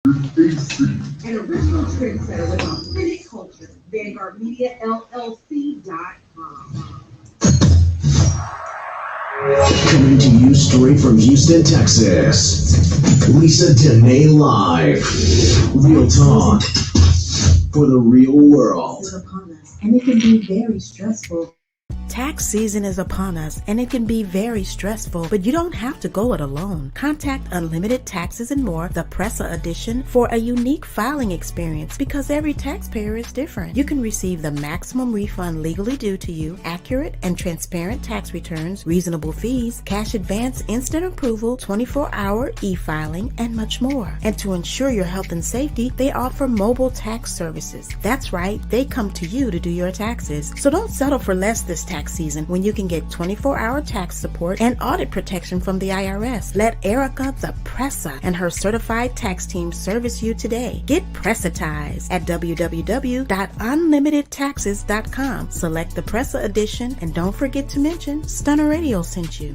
An original trendsetter with authentic culture. VanguardMediaLLC.com. Coming to you straight from Houston, Texas. Lisa Denae live. Real talk for the real world. And it can be very stressful. Tax season is upon us, and it can be very stressful, but you don't have to go it alone. Contact Unlimited Taxes and More, the PRESA edition, for a unique filing experience because every taxpayer is different. You can receive the maximum refund legally due to you, accurate and transparent tax returns, reasonable fees, cash advance, instant approval, 24-hour e-filing, and much more. And to ensure your health and safety, they offer mobile tax services. That's right, they come to you to do your taxes. So don't settle for less this tax season when you can get 24-hour tax support and audit protection from the IRS. Let Erica, the PRESA, and her certified tax team service you today. Get Presatized at www.unlimitedtaxes.com. Select the PRESA edition and don't forget to mention Stunner Radio sent you.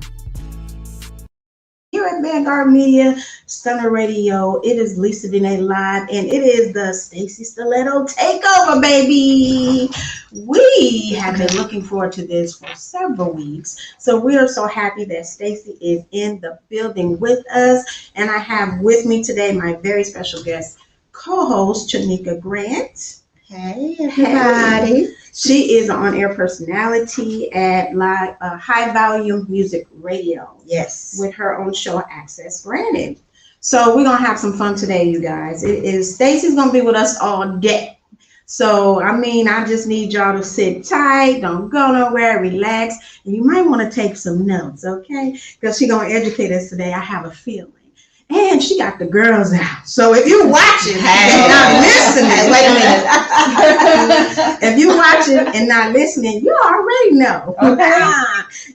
Here at Vanguard Media, Stunner Radio, it is Lisa Denae live, and it is the Stacie Stiletto Takeover, baby. We have been looking forward to this for several weeks, so we are so happy that Stacie is in the building with us, and I have with me today my very special guest, co-host Chenica Grant. Hey, everybody. She is an on-air personality at High Volume Music Radio. Yes. With her own show, Access Granted. So we're going to have some fun today, you guys. Stacie's going to be with us all day. So, I just need y'all to sit tight. Don't go nowhere. Relax. And you might want to take some notes, okay? Because she's going to educate us today. I have a feeling. And she got the girls out. So if you're watching and not listening, wait a minute. If you're watching and not listening, you already know. Okay.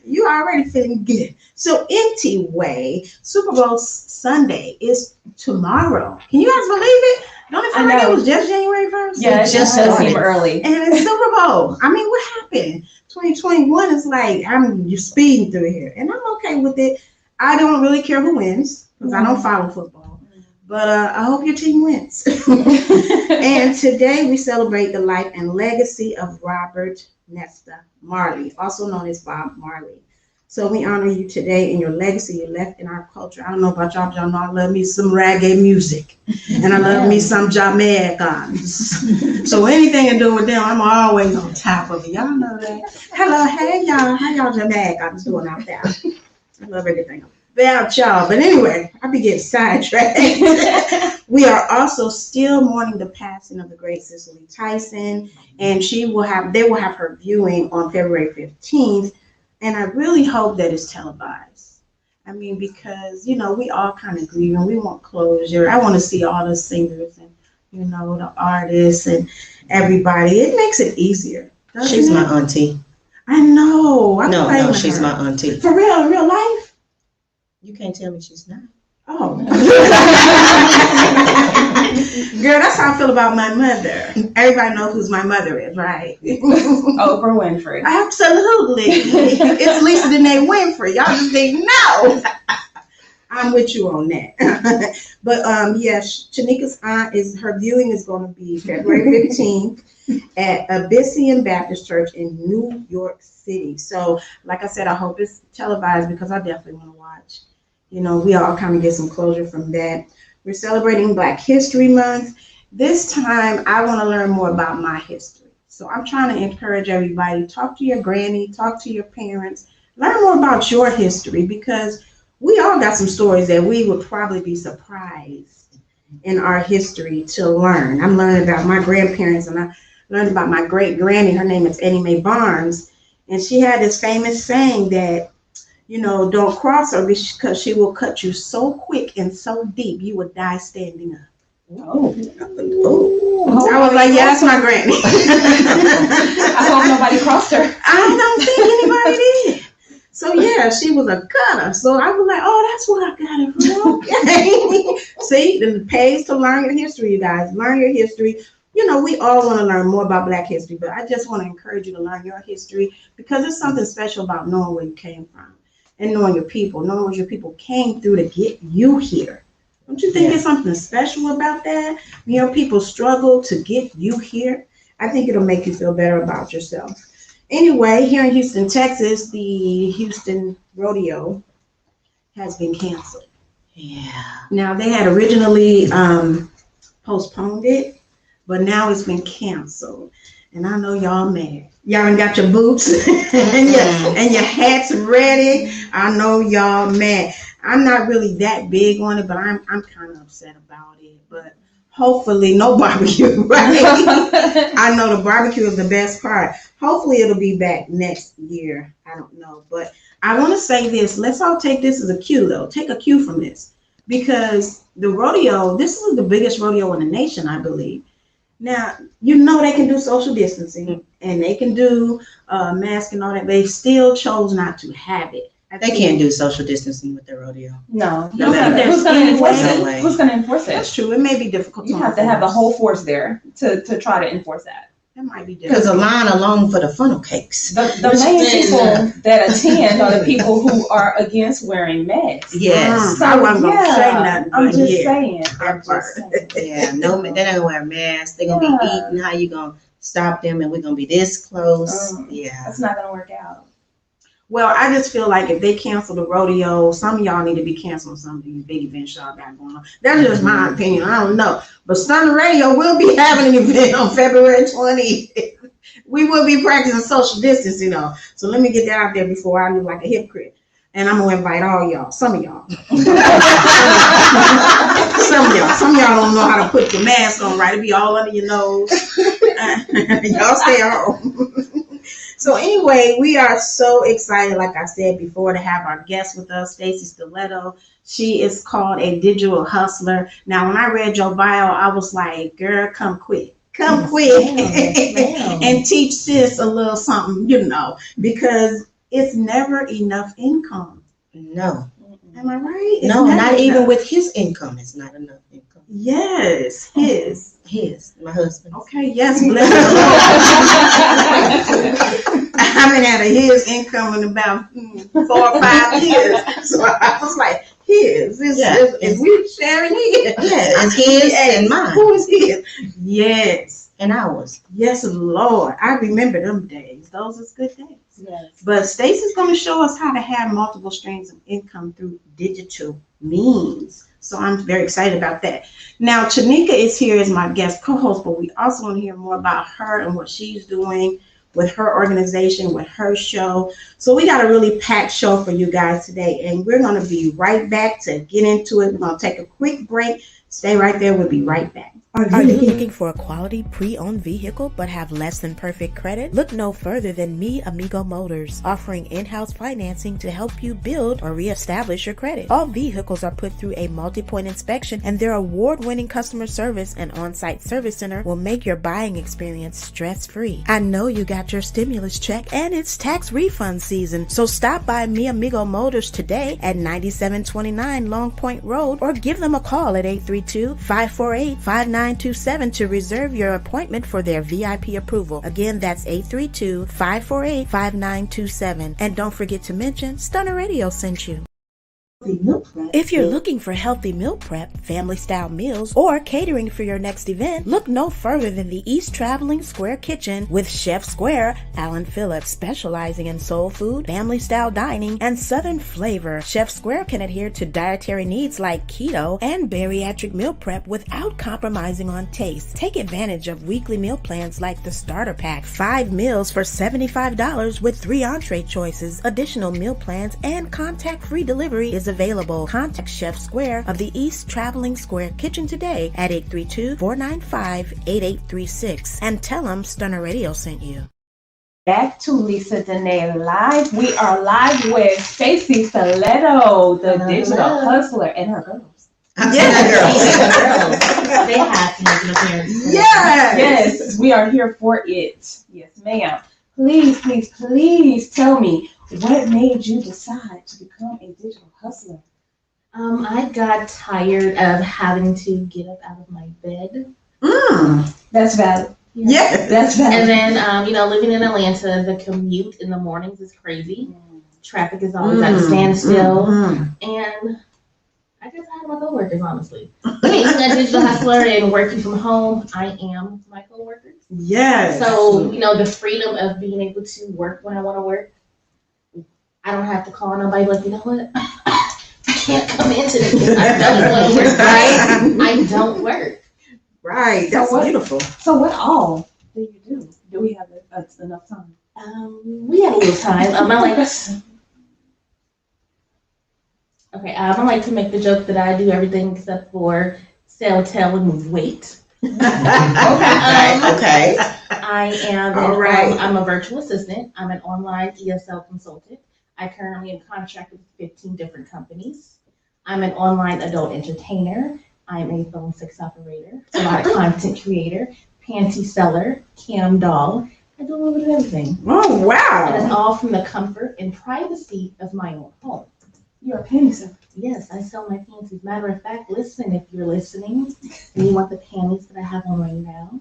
You already feeling good. So anyway, Super Bowl Sunday is tomorrow. Can you guys believe it? Don't it feel like it was just January 1st? Yeah, it just does seem early. And it's Super Bowl. What happened? 2021 is like, you're speeding through here. And I'm okay with it. I don't really care who wins. Because I don't follow football. But I hope your team wins. And today we celebrate the life and legacy of Robert Nesta Marley, also known as Bob Marley. So we honor you today and your legacy you left in our culture. I don't know about y'all, but y'all know I love me some reggae music. And I love me some Jamaicans. So anything to do with them, I'm always on top of it. Y'all know that. Hello, hey y'all. How y'all Jamaicans doing out there? I love everything about y'all. But anyway, I be getting sidetracked. We are also still mourning the passing of the great Cicely Tyson, and they will have her viewing on February 15th. And I really hope that it's televised. Because we all kind of grieve and we want closure. I want to see all the singers and the artists and everybody. It makes it easier. She's my auntie. I know. No, she's my auntie. For real, in real life? You can't tell me she's not. Oh. Girl, that's how I feel about my mother. Everybody knows who my mother is, right? Oprah Winfrey. Absolutely. It's Lisa Denae Winfrey. Y'all just didn't know. I'm with you on that. But yes, Chenica's aunt her viewing is going to be February 15th at Abyssinian Baptist Church in New York City. So, like I said, I hope it's televised because I definitely want to watch. We all kind of get some closure from that. We're celebrating Black History Month. This time, I want to learn more about my history. So I'm trying to encourage everybody, talk to your granny, talk to your parents, learn more about your history because we all got some stories that we would probably be surprised in our history to learn. I'm learning about my grandparents and I learned about my great granny. Her name is Annie Mae Barnes. And she had this famous saying that, don't cross her because she will cut you so quick and so deep, you would die standing up. Oh. I was like, yeah, that's my granny. I hope nobody crossed her. I don't think anybody did. So yeah, she was a cutter. So I was like, oh, that's where I got it from. Okay. See, it pays to learn your history, you guys. Learn your history. We all want to learn more about Black history, but I just want to encourage you to learn your history because there's something special about knowing where you came from and knowing your people, knowing what your people came through to get you here. Don't you think it's something special about that? You know, people struggle to get you here. I think it'll make you feel better about yourself. Anyway, here in Houston, Texas, the Houston Rodeo has been canceled. Yeah. Now, they had originally postponed it, but now it's been canceled. And I know y'all mad. Y'all done got your boots and your hats ready. I know y'all mad. I'm not really that big on it, but I'm kind of upset about it. But hopefully, no barbecue, right? I know the barbecue is the best part. Hopefully, it'll be back next year. I don't know. But I want to say this. Let's all take this as a cue, though. Take a cue from this. Because the rodeo, this is the biggest rodeo in the nation, I believe. Now, you know they can do social distancing and they can do mask and all that. They still chose not to have it. They can't do social distancing with the rodeo. No. No, Who's going to enforce it? way. Who's going to enforce it? That's true. It may be difficult. You have to have the whole force there to try to enforce that. That might be Because difficult. the line alone for the funnel cakes. The main people that attend are the people who are against wearing masks. Yes. I wasn't going to say nothing. I'm but just yeah. saying. That part. Yeah, no, they don't wear masks. They're gonna be eating. How you gonna stop them? And we're gonna be this close. Yeah. That's not going to work out. Well, I just feel like if they cancel the rodeo, some of y'all need to be canceling some of these big events y'all got going on. That's just my opinion. I don't know. But Stunner Radio will be having an event on February 20th. We will be practicing social distancing, So let me get that out there before I look like a hypocrite. And I'm going to invite all y'all, some of y'all. Some of y'all don't know how to put the mask on right. It'll be all under your nose. Y'all stay home. So anyway, we are so excited, like I said before, to have our guest with us, Stacie Stiletto. She is called a digital hustler. Now, when I read your bio, I was like, girl, come quick. Come quick and teach sis a little something, because it's never enough income. No. Am I right? No, not even with his income. It's not enough income. Yes, His, my husband. Okay, yes, bless the Lord. I haven't had his income in about 4 or 5 years. So I was like, his. Is we sharing his? Yeah, it's his and mine. Who is his? Yes. And ours. Yes, Lord. I remember them days. Those is good days. Yes. But Stacie's going to show us how to have multiple streams of income through digital means. So I'm very excited about that. Now, Chenica is here as my guest co-host, but we also want to hear more about her and what she's doing with her organization, with her show. So we got a really packed show for you guys today, and we're going to be right back to get into it. We're going to take a quick break. Stay right there. We'll be right back. Are you looking for a quality pre-owned vehicle but have less than perfect credit? Look no further than Mi Amigo Motors, offering in-house financing to help you build or reestablish your credit. All vehicles are put through a multi-point inspection, and their award-winning customer service and on-site service center will make your buying experience stress-free. I know you got your stimulus check and it's tax refund season, so stop by Mi Amigo Motors today at 9729 Long Point Road or give them a call at 832-548-5927 to reserve your appointment for their VIP approval. Again, that's 832-548-5927. And don't forget to mention Stunner Radio sent you. If you're looking for healthy meal prep, family-style meals, or catering for your next event, look no further than the East Traveling Square Kitchen with Chef Square, Alan Phillips, specializing in soul food, family-style dining, and southern flavor. Chef Square can adhere to dietary needs like keto and bariatric meal prep without compromising on taste. Take advantage of weekly meal plans like the Starter Pack, 5 meals for $75 with 3 entree choices. Additional meal plans and contact-free delivery is available. Contact Chef Square of the East Traveling Square Kitchen today at 832-495-8836 and tell them Stunner Radio sent you. Back to Lisa Denae Live. We are live with Stacie Stiletto, the digital hustler, and her girls. They have to make an appearance. Yes, we are here for it. Yes, ma'am. Please tell me, what made you decide to become a digital hustler? I got tired of having to get up out of my bed. That's valid. Yeah. That's valid. And then, living in Atlanta, the commute in the mornings is crazy. Traffic is always at a standstill. And I guess I have my coworkers, honestly. Being a digital hustler and working from home, I am my coworkers. Yes. So, the freedom of being able to work when I want to work. I don't have to call nobody like, you know what? I can't come in today. I don't want to work, right? I don't work. Right. That's beautiful. So what all do you do? Do we have enough time? We have a little time. I like to make the joke that I do everything except for sell, tell, and move weight. Okay. I am. I'm a virtual assistant. I'm an online ESL consultant. I currently am contracted with 15 different companies. I'm an online adult entertainer. I'm a phone sex operator. I'm a content creator, panty seller, cam doll. I do a little bit of everything. Oh, wow. And it's all from the comfort and privacy of my own home. You're a panty seller. Yes, I sell my panties. Matter of fact, listen, if you're listening and you want the panties that I have on right now,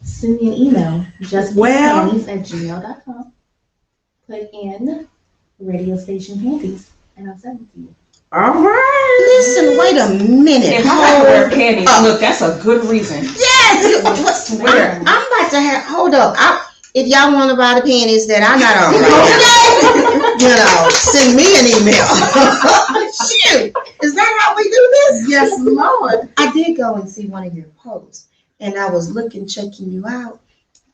send me an email. justpanties@gmail.com. Put in radio station panties, and I'll send it to you. All right. Listen, wait a minute. If I wear panties, look, that's a good reason. Yes. I'm about to have. Hold up. If y'all want to buy the panties that I'm not on right now, send me an email. Shoot, is that how we do this? Yes, Lord. I did go and see one of your posts, and I was checking you out,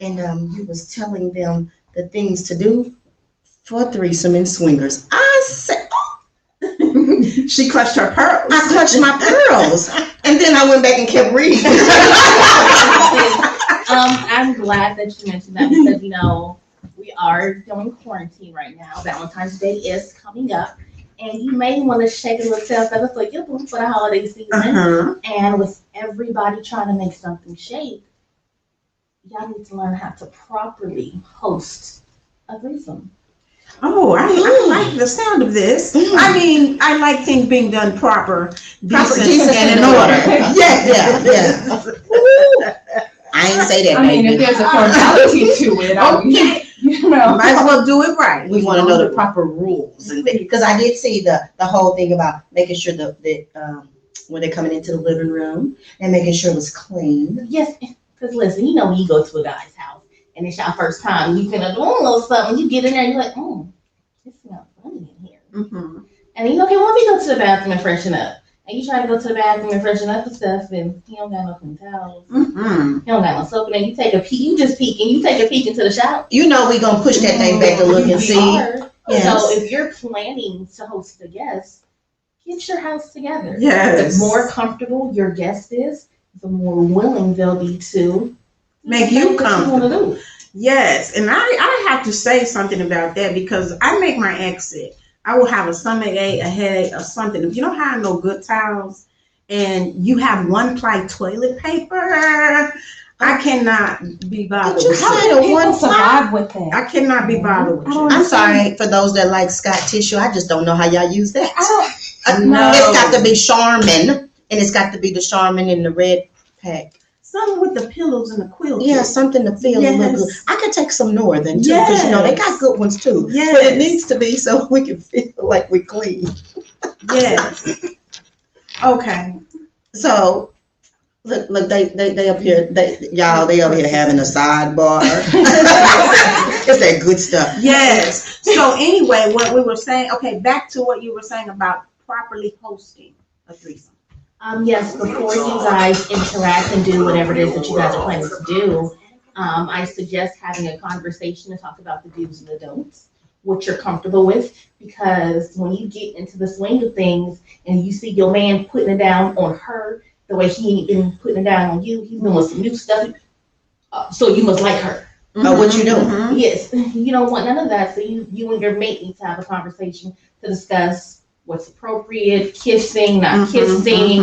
and you was telling them the things to do for threesome and swingers. I said, she clutched her pearls. I clutched my pearls, and then I went back and kept reading. I'm glad that you mentioned that because we are doing quarantine right now. Valentine's Day is coming up, and you may want to shake a little tail feather for the holiday season. And with everybody trying to make something shake, y'all need to learn how to properly host a threesome. Oh, I like the sound of this. I mean, I like things being done proper, decent, and in order. Yeah. I ain't say that. I mean, if there's a formality to it, might as well do it right. We want to know the proper rules, because I did see the whole thing about making sure that when they're coming into the living room and making sure it was clean. Yes, because listen, when you go to a guy's house and it's your first time, you finna do a little something. You get in there, and you're like, it smells funny in here. Mm-hmm. And you okay, let me go to the bathroom and freshen up. And you try to go to the bathroom and freshen up and stuff, and he don't got no clean towels. Mm-hmm. He don't got no soap. And then you take a peek. You just peek, and you take a peek into the shower. We gonna push that thing back to look and see. Yes. So if you're planning to host a guest, get your house together. Yes. The more comfortable your guest is, the more willing they'll be to make you comfortable. Do. Yes, and I have to say something about that because I make my exit. I will have a stomachache, a headache, or something. If you don't have no good towels and you have one ply toilet paper, I cannot be bothered with it. People survive with that. I cannot be bothered with it. I'm sorry for those that like Scott tissue. I just don't know how y'all use that. No. It's got to be Charmin, and it's got to be the Charmin in the red pack. Something with the pillows and the quilts. Yeah, something to feel a little good. I could take some Northern too, because they got good ones too. Yes. But it needs to be so we can feel like we clean. Yes. Okay. So look, they up here, they over here having a sidebar. It's that good stuff. Yes. So anyway, what we were saying, okay, back to what you were saying about properly hosting a threesome. Yes, before you guys interact and do whatever it is that you guys are planning to do, I suggest having a conversation to talk about the do's and the don'ts, what you're comfortable with, because when you get into the swing of things and you see your man putting it down on her the way he ain't been putting it down on you, he's doing some new stuff, so you must like her. Oh, what you doing? Mm-hmm. Yes, you don't want none of that, so you and your mate need to have a conversation to discuss what's appropriate, kissing, not kissing,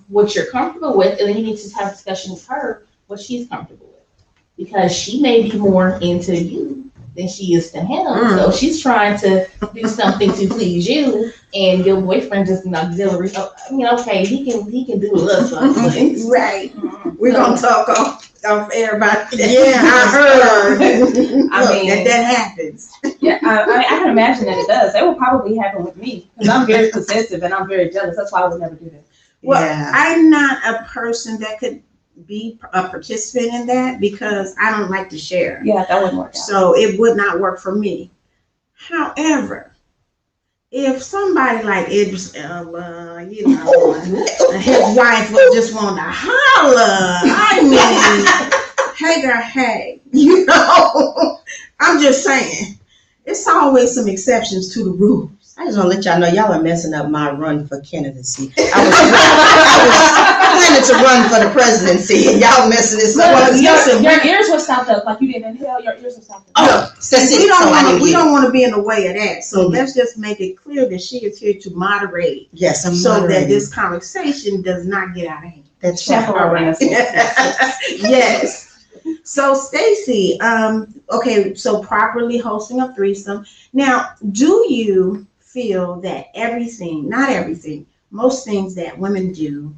what you're comfortable with, and then you need to have a discussion with her what she's comfortable with, because she may be more into you than she is to him. So she's trying to do something to please you, and your boyfriend just an auxiliary. Okay, he can do a little something. Right. We're gonna talk off everybody. Yeah, I heard. I mean, that happens. Yeah, I can imagine that it does. It will probably happen with me because I'm very possessive and I'm very jealous. That's why I would never do that. Well, Yeah. I'm not a person that could be a participant in that because I don't like to share. Yeah, that wouldn't work out. So it would not work for me. However, if somebody like Idris Elba, you know, his wife would just want to holler. I mean, hey girl, hey, you know, I'm just saying, it's always some exceptions to the rules. I just want to let y'all know y'all are messing up my run for candidacy. I was planning to run for the presidency, and y'all messing this up. Well, your ears were stopped up, like you didn't inhale. Your ears were stopped up. Oh, Stacie, We don't want to be in the way of that. So let's just make it clear that she is here to moderate, Yes, I'm so moderating. that this conversation does not get out of hand. That's right. Chaperone. Yes. So Stacie, okay, so properly hosting a threesome. Now, do you feel that everything, not everything, most things that women do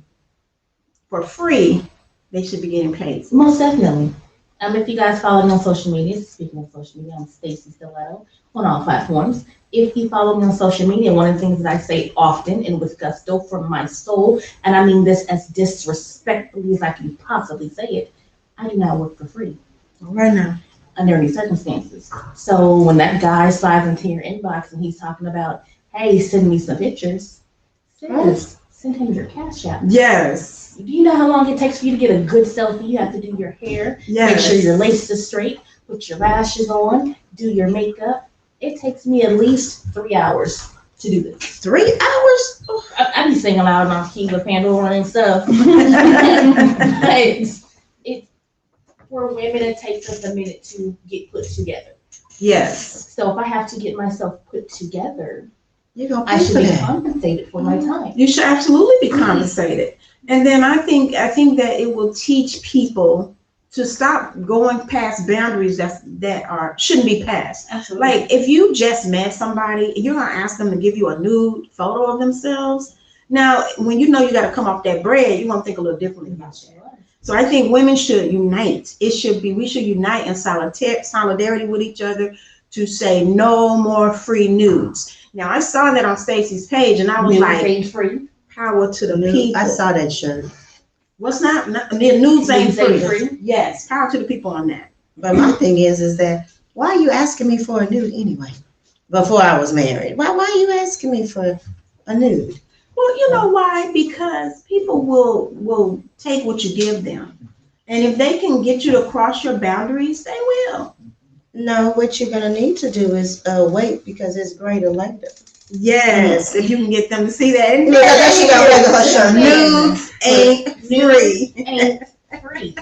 for free, they should be getting paid for? Most definitely. If you guys follow me on social media, speaking of social media, I'm Stacie Stiletto on all platforms. If you follow me on social media, one of the things that I say often and with gusto from my soul, and I mean this as disrespectfully as I can possibly say it, I do not work for free. Right now. Under any circumstances. So when that guy slides into your inbox and he's talking about, hey, send me some pictures, send him your cash app. Yes. Do you know how long it takes for you to get a good selfie? You have to do your hair, Yes. make sure your lace is straight, put your lashes on, do your makeup. It takes me at least 3 hours to do this. 3 hours? I be singing loud and off key with Pandora and stuff. It's for women, it takes us a minute to get put together. Yes. So if I have to get myself put together, You're gonna I pay should for be that. compensated for my time. You should absolutely be compensated. And then I think that it will teach people to stop going past boundaries that shouldn't be passed. Absolutely. Like if you just met somebody, you're gonna ask them to give you a nude photo of themselves. Now, when you know you gotta come off that bread, you're gonna think a little differently about that. So I think women should unite. We should unite in solidarity with each other to say no more free nudes. Now I saw that on Stacie's page and I was like, Nudes free. power to the people. I saw that shirt. What's not nudes ain't Nudes ain't free. free. Yes, power to the people on that. But my thing is that why are you asking me for a nude anyway? Before I was married, why are you asking me for a nude? Well, you know why? Because people will take what you give them. And if they can get you to cross your boundaries, they will. No, what you're gonna need to do is wait because it's greater later. Yes, if you can get them to see that. And Look, there she go with her shirt. Nudes ain't free. Ain't free.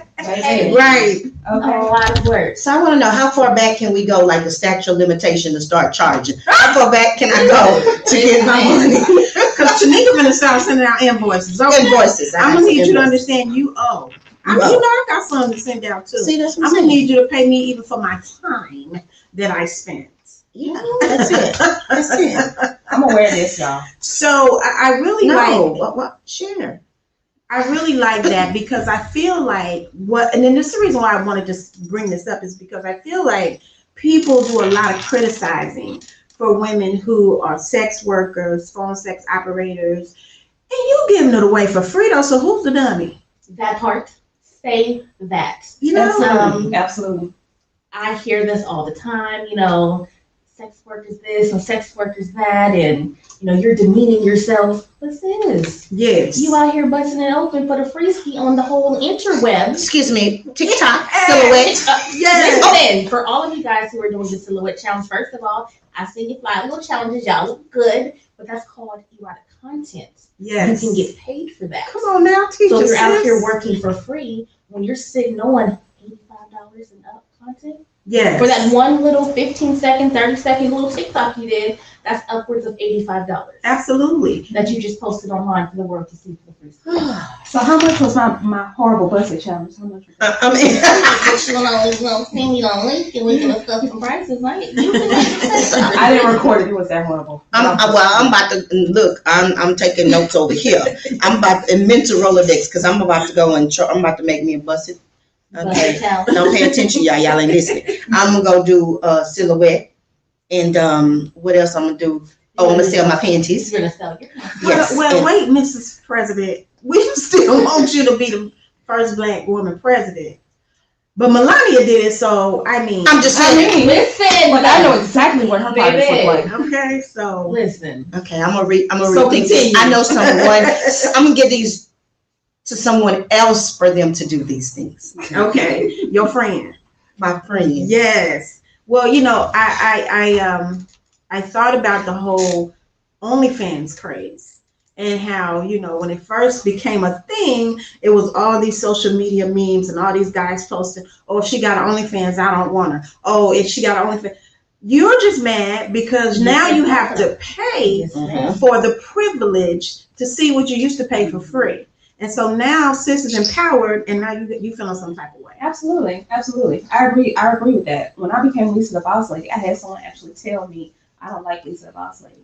Right. A Okay. lot of words. So I want to know how far back can we go, like the statute of limitation, to start charging? How far back can I go to get my money? Because Chenica gonna start sending out invoices. Okay? Invoices. I'm gonna need you to understand you owe. You owe. You know I got something to send out too. See, that's what I'm I'm gonna saying. need you to pay me even for my time that I spent. Yeah, that's it. That's it. I'm aware of this, y'all. So I really No, like what? Share. I really like that because I feel like and then this is the reason why I want to just bring this up is because I feel like people do a lot of criticizing for women who are sex workers, phone sex operators, and you giving it away for free though. So who's the dummy? That part. Say that. You know, Absolutely. I hear this all the time, sex workers this and sex workers that, and you're demeaning yourself. But sis, yes. you out here busting it open for the free ski on the whole interweb. Excuse me. TikTok silhouette. Yes. Listen, for all of you guys who are doing the silhouette challenge, first of all, I see you fly little challenges. Y'all look good, but that's called erotic content. Yes. You can get paid for that. Come on now, teach So us. you're out sis. here working for free when you're sitting on $85 and up content. Yes. For that one little 15-second, 30-second little TikTok you did, that's upwards of $85 Absolutely. that you just posted online for the world to see for free. So how much was my horrible busted challenge? How much was that? I mean, But you always send me the link and we can stuff some prices, right? I didn't record it. It was that horrible. I'm about to look. I'm taking notes over here. I'm about to mental Rolodex because I'm about to go and I'm about to make me a busted Okay. Tell. Don't pay attention, y'all. Y'all ain't listening. I'm gonna go do silhouette, and what else I'm gonna do? Oh, I'm gonna sell my panties. You're gonna sell your Yes. Well, and- wait, Mrs. President. We still want you to be the first Black woman president. But Melania did it, so I mean. I'm just saying. Listen, But I know exactly what her products look like. Okay, so. Listen. Okay, I'm gonna rethink So this. continue. I know someone. I'm gonna give these to someone else for them to do these things. Okay, your friend. My friend. Yes. Well, you know, I thought about the whole OnlyFans craze and how, you know, when it first became a thing, it was all these social media memes and all these guys posting, oh, if she got an OnlyFans, I don't want her. Oh, if she got an OnlyFans. You're just mad because now you have to pay for the privilege to see what you used to pay for free. And so now sis is empowered and now you feeling some type of way. Absolutely. I agree with that. When I became Lisa the Boss Lady, I had someone actually tell me, I don't like Lisa the Boss Lady.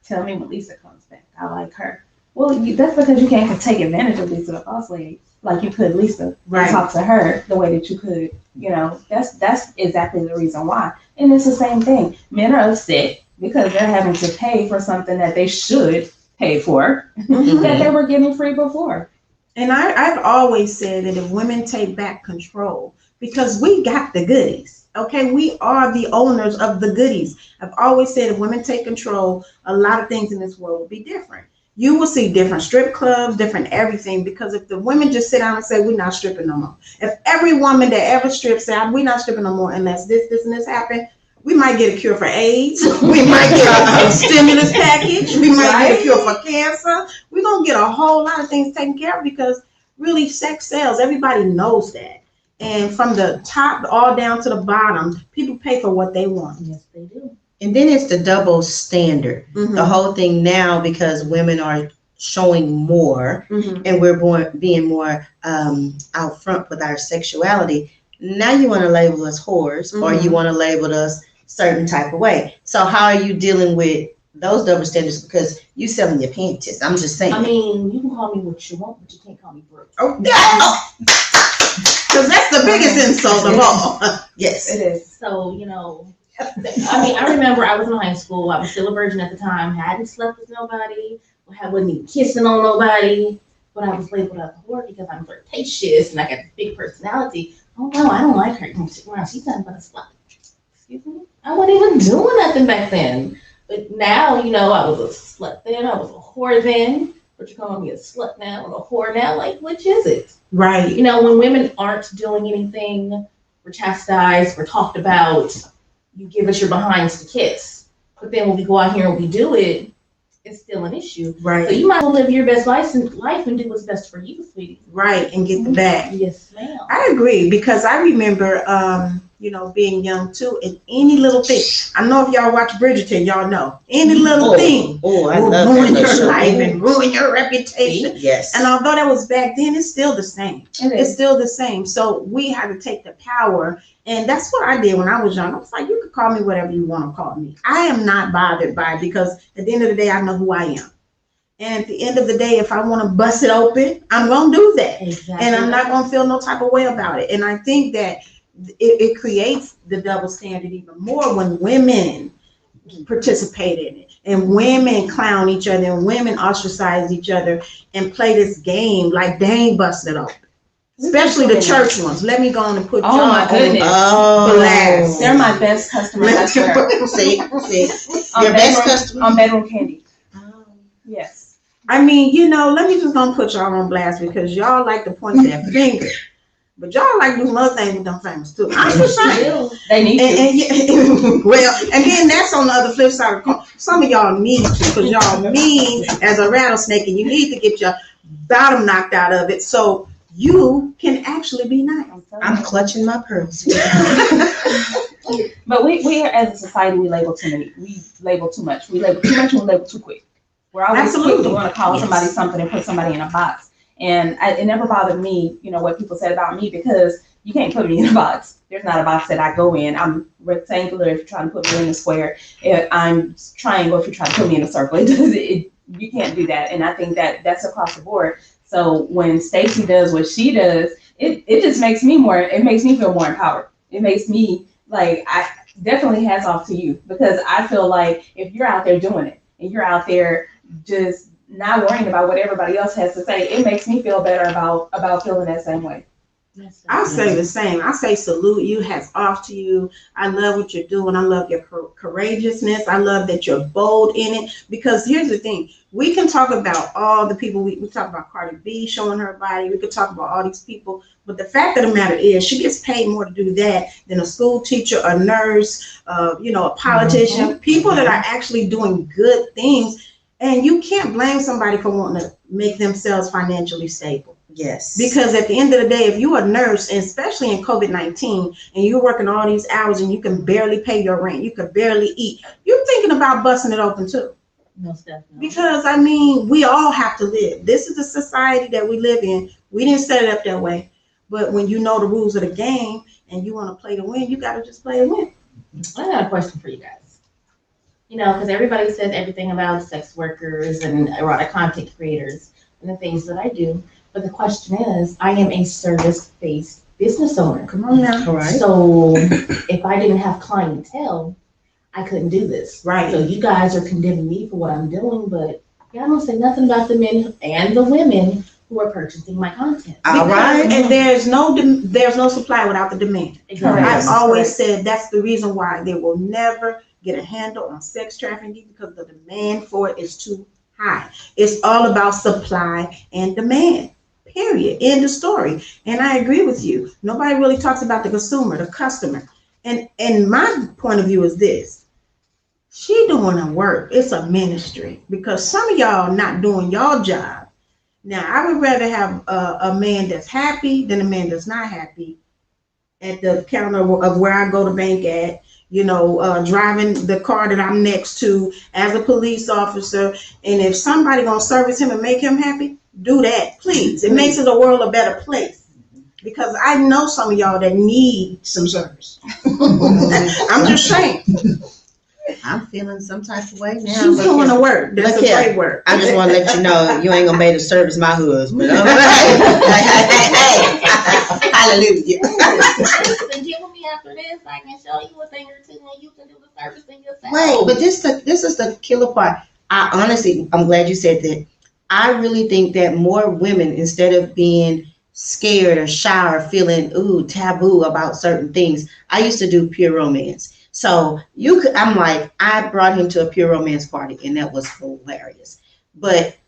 Tell me when Lisa comes back. I like her. Well, that's because you can't take advantage of Lisa the Boss Lady like you could Lisa. Right. And talk to her the way that you could. You know, that's exactly the reason why. And it's the same thing. Men are upset because they're having to pay for something that they should pay for that they were getting free before. And I've always said that if women take back control, because we got the goodies, okay? We are the owners of the goodies. I've always said if women take control, a lot of things in this world will be different. You will see different strip clubs, different everything, because if the women just sit down and say, we're not stripping no more. If every woman that ever strips said, we're not stripping no more unless this, and this happen, we might get a cure for AIDS. We might get a stimulus package. We might get a cure for cancer. We're going to get a whole lot of things taken care of because really sex sells. Everybody knows that. And from the top all down to the bottom, people pay for what they want. Yes, they do. And then it's the double standard. Mhm. The whole thing now, because women are showing more Mhm. and we're being more out front with our sexuality. Now you want to label us whores or you want to label us certain type of way. So how are you dealing with those double standards? Because you selling your panties. I'm just saying. I mean, you can call me what you want, but you can't call me broke. Oh, because that's the biggest insult of all. Yes. It is. So, you know, I mean, I remember I was in high school. I was still a virgin at the time. Hadn't slept with nobody. Wasn't even kissing on nobody. But I was labeled as a whore because I'm flirtatious and I got this big personality. Oh no, I don't like her. She's nothing but a slut. Excuse me? I wasn't even doing nothing back then. But now, you know, I was a slut then. I was a whore then. But you're calling me a slut now and a whore now. Like, which is it? Right. You know, when women aren't doing anything, we're chastised, we're talked about, you give us your behinds to kiss. But then when we go out here and we do it, it's still an issue. Right. So you might as well live your best life and do what's best for you, sweetie. Right. And get the bag. Yes, ma'am. I agree because I remember, you know, being young too, and any little thing. I know if y'all watch Bridgerton, y'all know any little thing Oh, I will love ruin that your show. life and ruin your reputation. Yes. And although that was back then, it's still the same. It's still the same. So we had to take the power. And that's what I did when I was young. I was like, you could call me whatever you want to call me. I am not bothered by it because at the end of the day, I know who I am. And at the end of the day, if I want to bust it open, I'm going to do that. Exactly. And I'm not going to feel no type of way about it. And I think that it creates the double standard even more when women participate in it and women clown each other and women ostracize each other and play this game like they ain't busted open. Especially the church ones. Let me go on and put Oh, y'all my goodness. Oh, blast. They're my best customers, I swear. See, On your best bedroom- customer. On bedroom candy. Yes. I mean, you know, let me just gonna put y'all on blast because y'all like to point that finger. But y'all like to do other things with them fingers too. I'm just saying. They need to. And yeah, well, and then that's on the other flip side of the coin. Some of y'all need to because y'all mean as a rattlesnake and you need to get your bottom knocked out of it so you can actually be nice. I'm clutching my pearls. But we as a society, we label too many. We label too much. We label too much and we label too quick. We're always Absolutely. quick to want to call Yes. somebody something and put somebody in a box. And it never bothered me, you know, what people said about me because you can't put me in a box. There's not a box that I go in. I'm rectangular if you're trying to put me in a square. I'm triangle if you're trying to put me in a circle. You can't do that. And I think that that's across the board. So when Stacie does what she does, it just makes me it makes me feel more empowered. It makes me like, I definitely hats off to you, because I feel like if you're out there doing it and you're out there just not worrying about what everybody else has to say, it makes me feel better about feeling that same way. I'll say the same. I say salute you, hats off to you. I love what you're doing. I love your courageousness. I love that you're bold in it. Because here's the thing. We can talk about all the people. We talk about Cardi B showing her body. We could talk about all these people. But the fact of the matter is, she gets paid more to do that than a school teacher, a nurse, a politician, people that are actually doing good things. And you can't blame somebody for wanting to make themselves financially stable. Yes. Because at the end of the day, if you're a nurse, and especially in COVID-19, and you're working all these hours and you can barely pay your rent, you can barely eat, you're thinking about busting it open too. Most definitely. Because, I mean, we all have to live. This is the society that we live in. We didn't set it up that way. But when you know the rules of the game and you want to play to win, you got to just play to win. I got a question for you guys. Because everybody says everything about sex workers and erotic content creators and the things that I do. But the question is, I am a service-based business owner. Come on now. All right. So if I didn't have clientele, I couldn't do this. Right. So you guys are condemning me for what I'm doing, but y'all don't say nothing about the men and the women who are purchasing my content. All right. And there's no supply without the demand. Exactly. I've always said that's the reason why they will never get a handle on sex trafficking, because the demand for it is too high. It's all about supply and demand. Period. End of story. And I agree with you. Nobody really talks about the consumer, the customer. And my point of view is this. She doing her work. It's a ministry, because some of y'all not doing y'all job. Now, I would rather have a man that's happy than a man that's not happy at the counter of where I go to bank at, driving the car that I'm next to as a police officer. And if somebody gonna service him and make him happy, do that, please. It makes it a world a better place. Because I know some of y'all that need some service. I'm just saying. I'm feeling some type of way now. She's doing the work. That's Look a here. great work. I just want to let you know you ain't gonna be able to service my husband. All right. Hey. Hallelujah. Then get with me after this. I can show you a thing or two, and you can do the servicing yourself. Wait, but this is the killer part. I'm glad you said that. I really think that more women, instead of being scared or shy or feeling taboo about certain things, I used to do pure romance. So I brought him to a pure romance party, and that was hilarious. But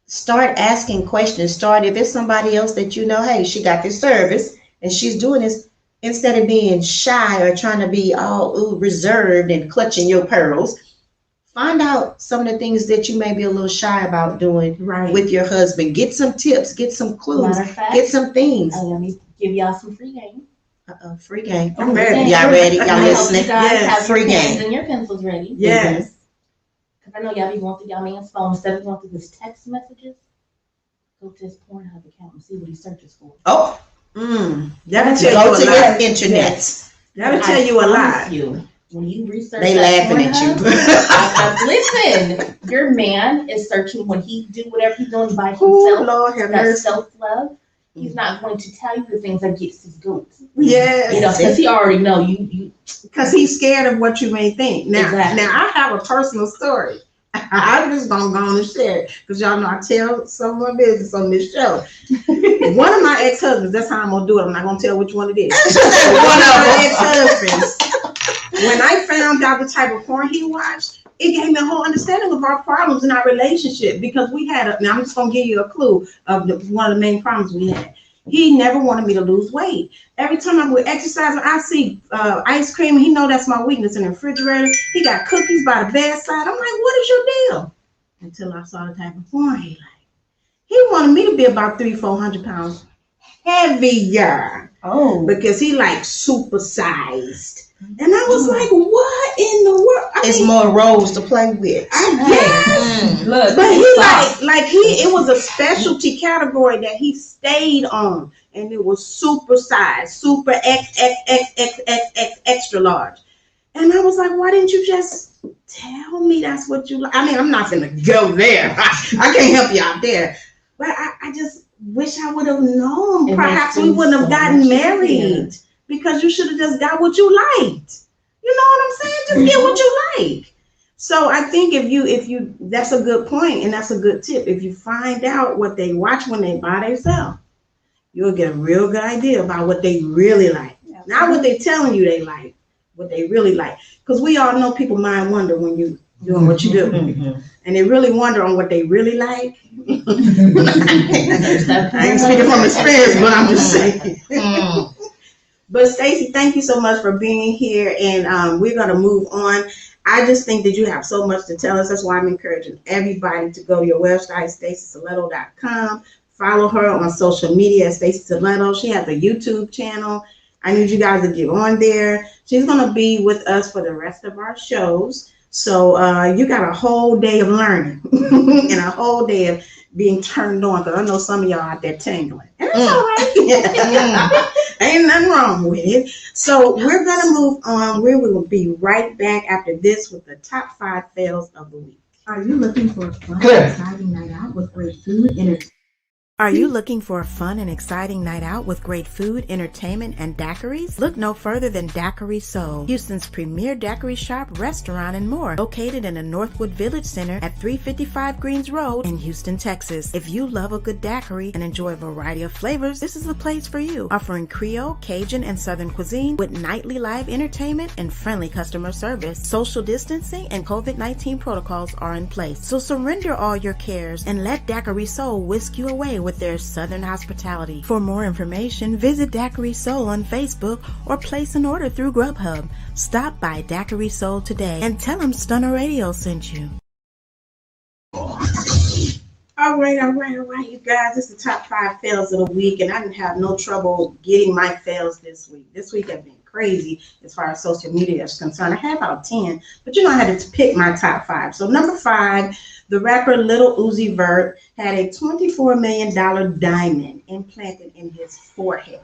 start asking questions. If it's somebody else that hey, she got this service and she's doing this, instead of being shy or trying to be all reserved and clutching your pearls, find out some of the things that you may be a little shy about doing with your husband. Get some tips, get some clues, get some things. Let me give y'all some free game. Free game. I'm ready. Y'all ready? Y'all I hope listening? you guys have Free your game. pens and your pencils ready. Yes. Because I know y'all be going through y'all man's phone instead of going through his text messages. Go to his Pornhub account and see what he searches for. Oh. That'll tell Go you to a lot. your internet. That'll tell you a lot. When you research, They laughing at you. Listen, your man is searching when he do whatever he's doing by himself. Oh, Lord have That's mercy. self-love. He's not going to tell you the things that gets his goat. Yes. Because he already know you. Because he's scared of what you may think. Now, Exactly. now I have a personal story. I'm just gonna go on and share it, because y'all know I tell some of my business on this show. One of my ex-husbands, that's how I'm gonna do it. I'm not gonna tell which one it is. One of my ex-husbands, when I found out the type of porn he watched, it gave me a whole understanding of our problems in our relationship, because we had now I'm just gonna give you a clue of one of the main problems we had. He never wanted me to lose weight. Every time I would exercise, I see ice cream. He know that's my weakness in the refrigerator. He got cookies by the bedside. I'm like, what is your deal? Until I saw the type of porn he liked. He wanted me to be about 300-400 pounds heavier. Oh. Because he like supersized. And I was like, what in the world? It's more roles to play with. Look, But he it was a specialty category that he stayed on, and it was super size, super XXXXX extra large. And I was like, why didn't you just tell me that's what you like? I mean, I'm not gonna go there. I can't help you out there. But I just, wish I would have known. It Perhaps makes we wouldn't have things so gotten much married easier. because you should have just got what you liked. You know what I'm saying? Just get what you like. So I think if you that's a good point and that's a good tip. If you find out what they watch when they buy themselves, you'll get a real good idea about what they really like. Not what they telling you they like, what they really like. Because we all know people mind wonder when you doing what you do. And they really wonder on what they really like. I ain't speaking from experience, but I'm just saying. But Stacie, thank you so much for being here, and we're gonna move on. I just think that you have so much to tell us. That's why I'm encouraging everybody to go to your website, StacieStiletto.com. Follow her on social media at Stacie Stiletto. She has a YouTube channel. I need you guys to get on there. She's gonna be with us for the rest of our shows. So you got a whole day of learning and a whole day of being turned on, because I know some of y'all out there tingling. And that's all right. Ain't nothing wrong with it. So we're going to move on. We will be right back after this with the top 5 fails of the week. Are you looking for a fun, exciting night out with great food, entertainment? Are you looking for a fun and exciting night out with great food, entertainment, and daiquiris? Look no further than Daiquiri Soul, Houston's premier daiquiri shop, restaurant, and more. Located in the Northwood Village Center at 355 Greens Road in Houston, Texas. If you love a good daiquiri and enjoy a variety of flavors, this is the place for you. Offering Creole, Cajun, and Southern cuisine with nightly live entertainment and friendly customer service. Social distancing and COVID-19 protocols are in place. So surrender all your cares and let Daiquiri Soul whisk you away with their Southern hospitality. For more information, visit Daiquiri Soul on Facebook or place an order through Grubhub. Stop by Daiquiri Soul today and tell them Stunner Radio sent you. All right, you guys. This is the top 5 fails of the week, and I didn't have no trouble getting my fails this week. This week has been crazy as far as social media is concerned. I had about 10, but I had to pick my top 5. So number 5, the rapper Lil Uzi Vert had a $24 million diamond implanted in his forehead.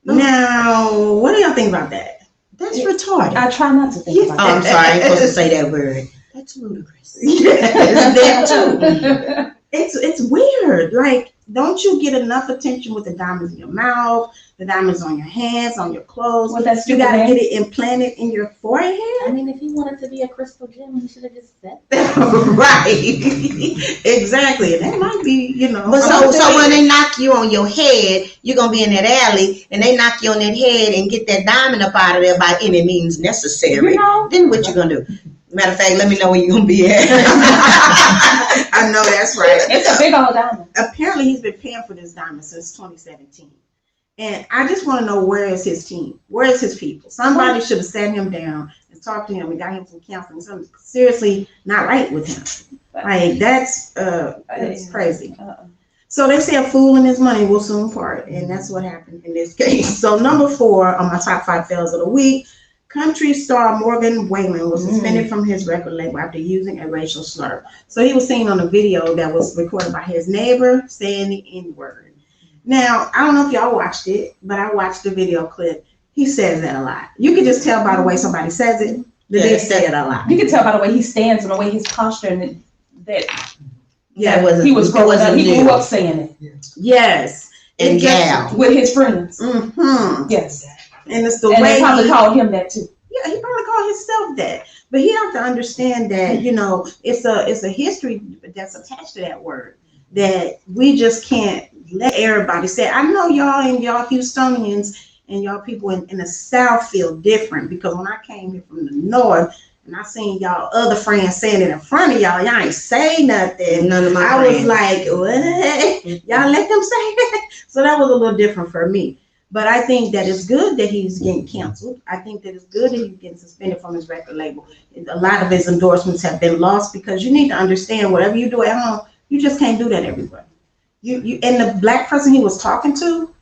Now, what do y'all think about that? That's retarded. I try not to think about Oh, I'm sorry. I ain't supposed to say that word. That's ludicrous. Yes, that too. It's weird. Like, don't you get enough attention with the diamonds in your mouth, the diamonds on your hands, on your clothes? Well, that's you got to get it implanted in your forehead? I mean, if he wanted to be a crystal gem, he should have just said that. Right. Exactly. And that might be, But so when they knock you on your head, you're going to be in that alley, and they knock you on that head and get that diamond up out of there by any means necessary. Then what you going to do? Matter of fact, let me know when you're going to be at. I know that's right. It's a big old diamond. Apparently, he's been paying for this diamond since 2017. And I just want to know, where is his team? Where is his people? Somebody should have sat him down and talked to him and got him some counseling. Something seriously not right with him. Like, that's crazy. So they say a fool and his money will soon part. And that's what happened in this case. So number 4 on my top 5 fails of the week, country star Morgan Wayman was suspended from his record label after using a racial slur. So he was seen on a video that was recorded by his neighbor saying the N-word. Now, I don't know if y'all watched it, but I watched the video clip. He says that a lot. You can just tell by the way somebody says it that they say it a lot. You can tell by the way he stands and the way his posture and that He was growing up. He grew up saying it. Yes. And with his friends. Mm-hmm. Yes. And it's the and way they probably called him that too. Yeah, he probably called himself that. But he have to understand that, it's a history that's attached to that word that we just can't let everybody say. I know y'all and y'all Houstonians and y'all people in the South feel different, because when I came here from the North and I seen y'all other friends saying it in front of y'all ain't say nothing. None of my I friends. was like, what? Y'all let them say that? So that was a little different for me. But I think that it's good that he's getting canceled. I think that it's good that he's getting suspended from his record label. A lot of his endorsements have been lost, because you need to understand, whatever you do at home, you just can't do that everywhere. You and the black person he was talking to,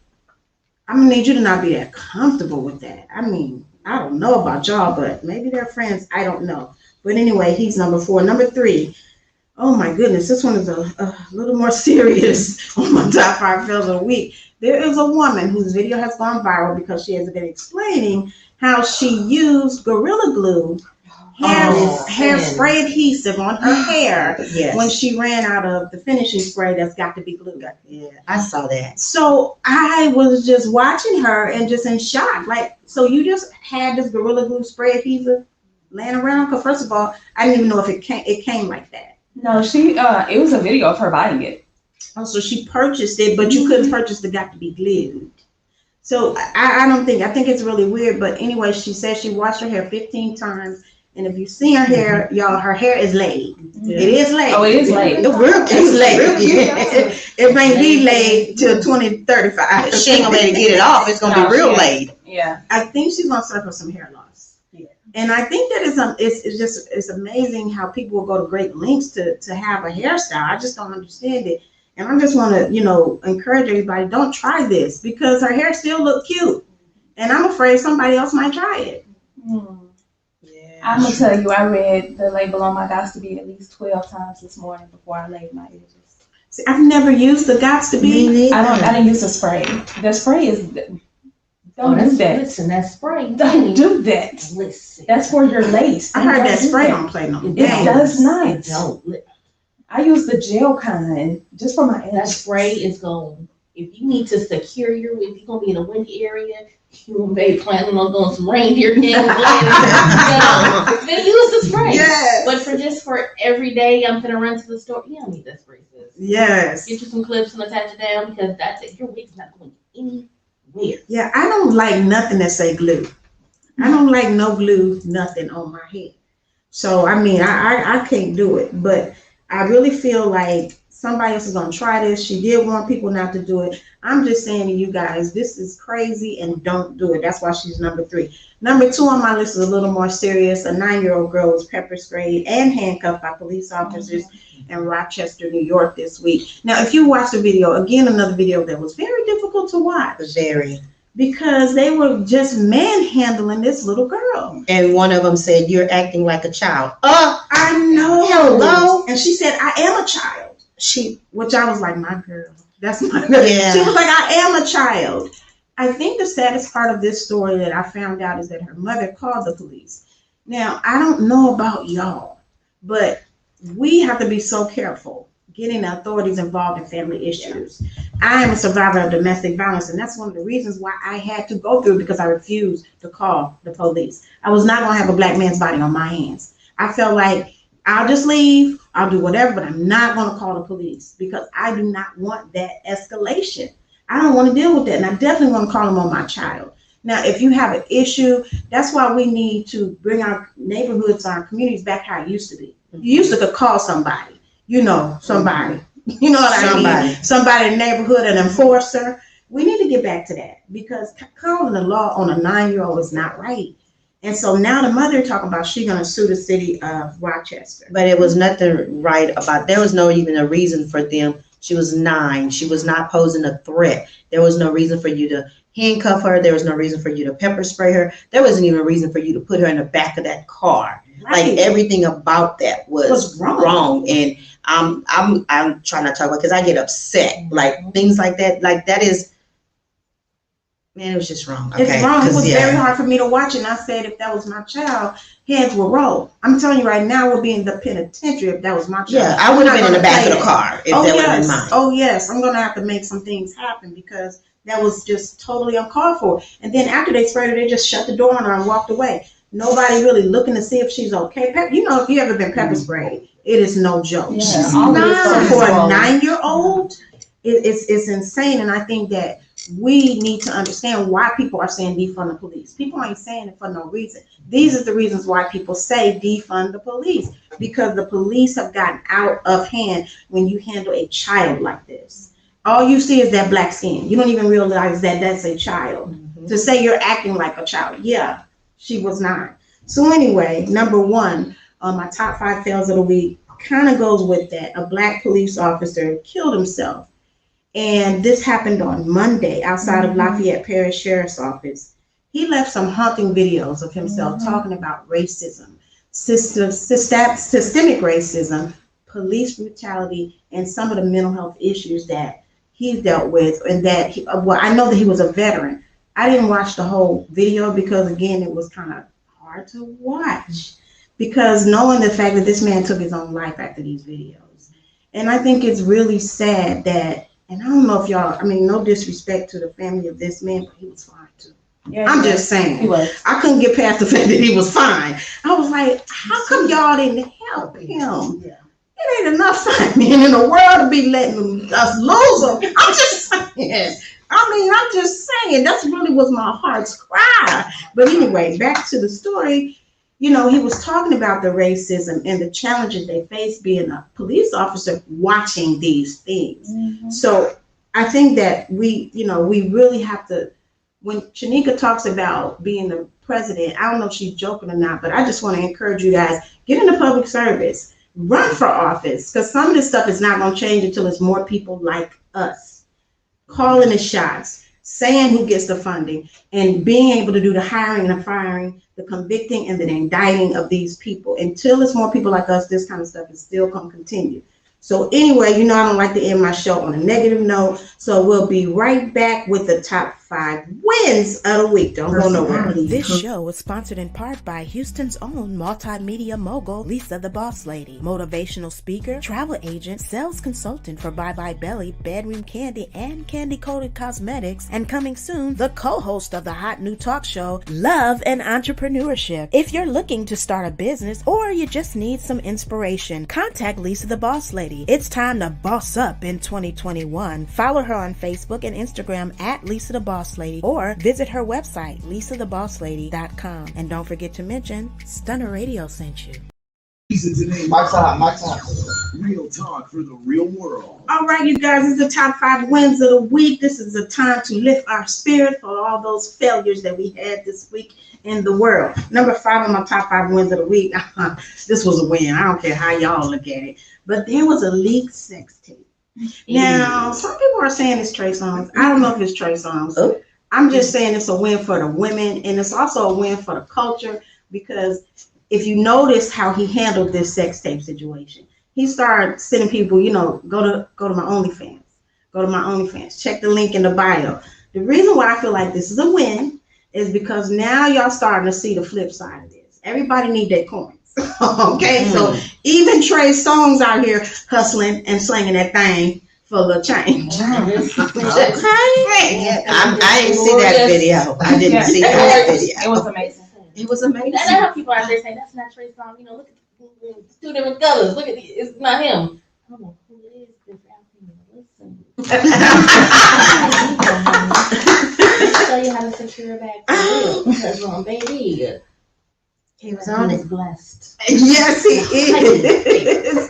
I'm gonna need you to not be that comfortable with that. I mean, I don't know about y'all, but maybe they're friends. I don't know. But anyway, he's number 4. Number 3. Oh my goodness, this one is a little more serious on my top 5 fails of the week. There is a woman whose video has gone viral because she has been explaining how she used Gorilla Glue hairspray adhesive on her hair Yes. when she ran out of the finishing spray that's got to be glued. Yeah, I saw that. So I was just watching her and just in shock. Like, so you just had this Gorilla Glue spray adhesive laying around? Because first of all, I didn't even know if it came like that. No, it was a video of her buying it. Oh, so she purchased it, but you couldn't purchase the got to be glued. So I think it's really weird. But anyway, she says she washed her hair 15 times. And if you see her hair, y'all, her hair is laid. It is laid. Oh, it is laid. It's laid. It may be laid till 2035. She ain't gonna be able to get it off. It's gonna be real laid. Yeah. I think she's gonna suffer some hair loss. Yeah. And I think that it's amazing how people will go to great lengths to have a hairstyle. I just don't understand it. And I just want to, encourage everybody, don't try this because her hair still look cute. And I'm afraid somebody else might try it. Yeah. I'm going to tell you, I read the label on my Gots to Be at least 12 times this morning before I laid my edges. See, I've never used the Gots to Be. I didn't use the spray. The spray is, don't do that. Listen, that spray. Don't do that. Listen. That's for your lace. I heard that spray don't play no It games. does not. Don't. I use the gel kind just for my That edges. spray is going. If you need to secure if you're gonna be in a windy area, you may planning on doing some reindeer games, then use the spray. Yes. But for every day, I'm gonna run to the store. You don't need that spray, sis. Yes. Get you some clips and attach it down because that's it. Your wig's not going anywhere. Yeah, I don't like nothing that say glue. I don't like no glue, nothing on my head. So, I mean, I can't do it. But I really feel like somebody else is going to try this. She did warn people not to do it. I'm just saying to you guys, this is crazy and don't do it. That's why she's number 3. Number 2 on my list is a little more serious. A 9-year-old girl was pepper sprayed and handcuffed by police officers in Rochester, New York this week. Now, if you watch the video, again, another video that was very difficult to watch. Very. Because they were just manhandling this little girl. And one of them said, "You're acting like a child." I know. Hello. And she said, "I am a child." Which I was like, my girl. That's my girl. Yeah. She was like, "I am a child." I think the saddest part of this story that I found out is that her mother called the police. Now, I don't know about y'all, but we have to be so careful getting the authorities involved in family issues. I am a survivor of domestic violence, and that's one of the reasons why I had to go through it, because I refused to call the police. I was not going to have a black man's body on my hands. I felt like I'll just leave, I'll do whatever, but I'm not going to call the police because I do not want that escalation. I don't want to deal with that, and I definitely want to call them on my child. Now, if you have an issue, that's why we need to bring our neighborhoods, our communities back how it used to be. You used to could call somebody. Somebody. You know what I mean? Somebody in the neighborhood, an enforcer. We need to get back to that because calling the law on a 9-year-old is not right. And so now the mother talking about she's going to sue the city of Rochester. But it was nothing right about. There was no even a reason for them. She was 9. She was not posing a threat. There was no reason for you to handcuff her. There was no reason for you to pepper spray her. There wasn't even a reason for you to put her in the back of that car. Right. Like everything about that was wrong. And I'm trying not to talk about because I get upset. Like things like that. Like that is, man, it was just wrong. Okay? It's wrong. It was very hard for me to watch, and I said if that was my child, heads will roll. I'm telling you right now, we'll be in the penitentiary if that was my child. Yeah, I would have been in the back of the car if that would have been mine. Oh yes, I'm gonna have to make some things happen because that was just totally uncalled for. And then after they sprayed her, they just shut the door on her and walked away. Nobody really looking to see if she's okay. You know, if you ever been pepper sprayed, it is no joke. Yeah, She's all so this for a stuff. 9-year-old, it's insane. And I think that we need to understand why people are saying defund the police. People ain't saying it for no reason. These are the reasons why people say defund the police, because the police have gotten out of hand when you handle a child like this. All you see is that black skin. You don't even realize that that's a child. To say you're acting like a child, yeah, she was not. So anyway, number 1 on my top 5 fails of the week kind of goes with that. A black police officer killed himself. And this happened on Monday outside of Lafayette Parish Sheriff's Office. He left some haunting videos of himself talking about racism, systemic racism, police brutality, and some of the mental health issues that he dealt with. And that, I know that he was a veteran. I didn't watch the whole video because, again, it was kind of hard to watch. because knowing the fact that this man took his own life after these videos. And I think it's really sad that, and I don't know if y'all, I mean, no disrespect to the family of this man, but he was fine too. Yeah, I'm just saying. He was. I couldn't get past the fact that he was fine. I was like, how come y'all didn't help him? Yeah. It ain't enough fine men in the world to be letting us lose him. I'm just saying. I'm just saying. That's really was my heart's cry. But anyway, back to the story. You know, he was talking about the racism and the challenges they face being a police officer watching these things. Mm-hmm. So I think that we really have to, when Chenica talks about being the president, I don't know if she's joking or not, but I just want to encourage you guys, get into public service, run for office, because some of this stuff is not going to change until it's more people like us calling the shots, saying who gets the funding, and being able to do the hiring and the firing, the convicting and the indicting of these people. Until it's more people like us, this kind of stuff is still going to continue. So anyway, I don't like to end my show on a negative note. So we'll be right back with the top 5 wins of the week. Don't go nowhere. This show is sponsored in part by Houston's own multimedia mogul, Lisa the Boss Lady, motivational speaker, travel agent, sales consultant for Bye Bye Belly, bedroom candy, and candy-coated cosmetics, and coming soon, the co-host of the hot new talk show, Love and Entrepreneurship. If you're looking to start a business or you just need some inspiration, contact Lisa the Boss Lady. It's time to boss up in 2021. Follow her on Facebook and Instagram at Lisa the Boss Lady, or visit her website, lisathabosslady.com. And don't forget to mention Stunner Radio sent you. Mike's hot. Real talk for the real world. All right, you guys, this is the top 5 wins of the week. This is a time to lift our spirit for all those failures that we had this week in the world. Number 5 on my top 5 wins of the week. This was a win. I don't care how y'all look at it. But there was a leaked sex tape. Now, some people are saying it's Trey Songz. I don't know if it's Trey Songz. Oh. I'm just saying it's a win for the women, and it's also a win for the culture, because if you notice how he handled this sex tape situation, he started sending people, go to my OnlyFans. Go to my OnlyFans. Check the link in the bio. The reason why I feel like this is a win is because now y'all starting to see the flip side of this. Everybody need their coins. Okay, so even Trey Songz out here hustling and slinging that thing for the change. Okay. I didn't see that video. I didn't see that video. It was amazing. It was amazing. That's how people out there say that's not Trey Songz. Look at it's 2 different colors. Look at it. It's not him. I don't know who it is. Listen. Tell you how to secure a bag for real. Because baby. He was on it. Blessed. Yes, he is.